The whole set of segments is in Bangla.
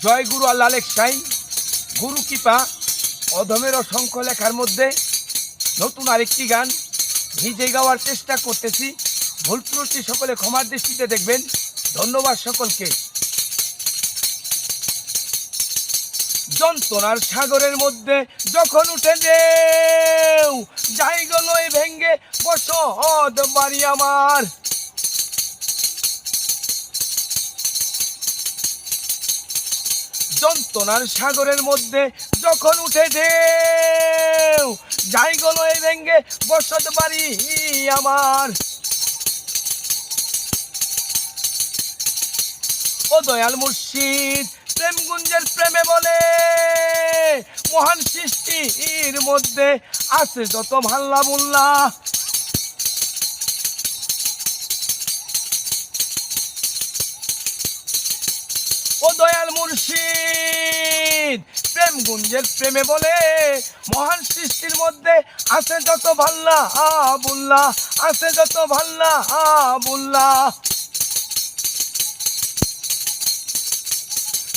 জয় গুরু আল্লাহ লেখাই গুরু কৃপা অধমের অসংখ্য লেখার মধ্যে নতুন আরেকটি গান নিজে গাওয়ার চেষ্টা করতেছি। ভুল ত্রুটি সকলে ক্ষমার দৃষ্টিতে দেখবেন। ধন্যবাদ সকলকে। যন্ত্রণার সাগরের মধ্যে যখন উঠে ঢেউ যাই গলয় ভেঙ্গে বসত বাড়ি আমার। যন্ত্রণার সাগরের মধ্যে যখন উঠে ঢেউ যাই গলয় ভেঙ্গে বসত বাড়ি আমার। ও দয়াল মুর্শিদ প্রেম গুঞ্জের প্রেমে বলে মহান সৃষ্টির মধ্যে আছে যত ভাল্লা বুল্লা। ও দয়াল মুর্শিদ প্রেম গুঞ্জের প্রেমে বলে মহান সৃষ্টির মধ্যে আছে যত ভাল্লা বুল্লা, আছে যত ভাল্লা বুল্লা।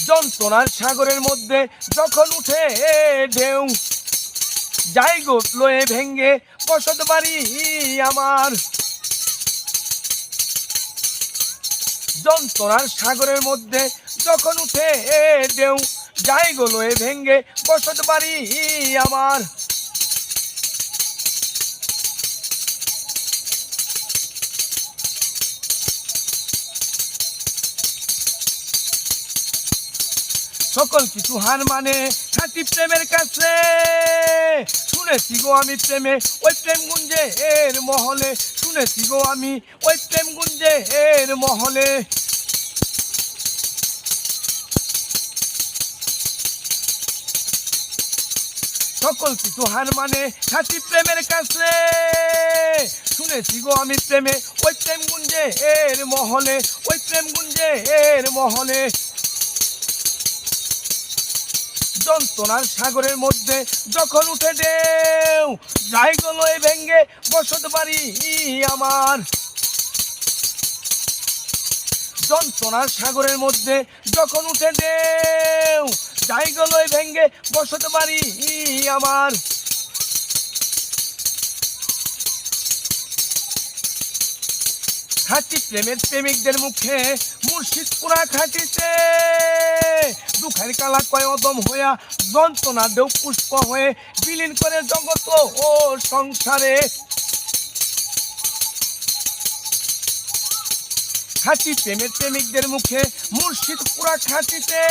যন্ত্রণার সাগরের মধ্যে যখন উঠে ঢেউ যাই গো লয়ে ভেঙ্গে বসত বাড়ি আমার। যন্ত্রণার সাগরের মধ্যে যখন উঠে ঢেউ যাই গো লয়ে ভেঙ্গে বসত বাড়ি আমার। সকল কিছু হার মানে খাঁটি প্রেমের কাছে শুনেছি গো আমি প্রেমে ওই প্রেম গুঞ্জে এর মহলে, শুনেছি গো আমি ওই প্রেম গুঞ্জে এর মহলে। সকল কিছু হার মানে খাঁটি প্রেমের কাছে শুনেছি গো আমি প্রেমে ওই প্রেম গুঞ্জে এর মহলে, ওই প্রেম গুঞ্জে এর মহলে। যন্ত্রণার সাগরের মধ্যে যখন উঠে ঢেউ যাই গলয় ভেঙ্গে বসত বাড়ি আমার। যন্ত্রণার সাগরের মধ্যে যখন উঠে ঢেউ যাই গলয় ভেঙ্গে বসত বাড়ি আমার। খাঁটি প্রেমের প্রেমিকদের মুখে মুর্শিদ পুরা খাটিতে দুঃখের কালা কয় অদম হইয়া যন্ত্রণা দেও পুষ্প হয়ে বিলীন করে জগৎ ও সংসারে। খাঁটি প্রেমের প্রেমিকদের মুখে মুর্শিদ পুরা খাটিতে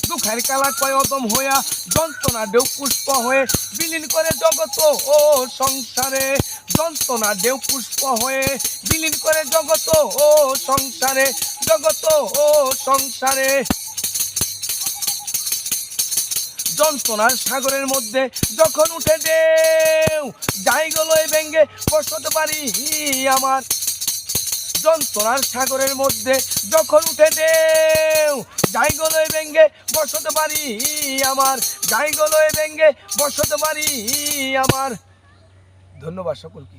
দুঃখের কালা কয় অদম হইয়া যন্ত্রণা দেও পুষ্প হয়ে বিলীন করে জগৎ ও সংসারে। যন্ত্রণা দেও পুষ্প হয়ে বিলীন করে জগৎ ও সংসারে, জগৎ ও সংসারে। যন্ত্রণার সাগরের মধ্যে যখন উঠে ঢেউ যাই গলয় ভেঙ্গে বসত বাড়ি আমার। যন্ত্রণার সাগরের মধ্যে যখন উঠে ঢেউ যাই গলয় ভেঙ্গে বসত বাড়ি আমার, যাই গলয় ভেঙ্গে বসত বাড়ি আমার। ধন্যবাদ সকলকে।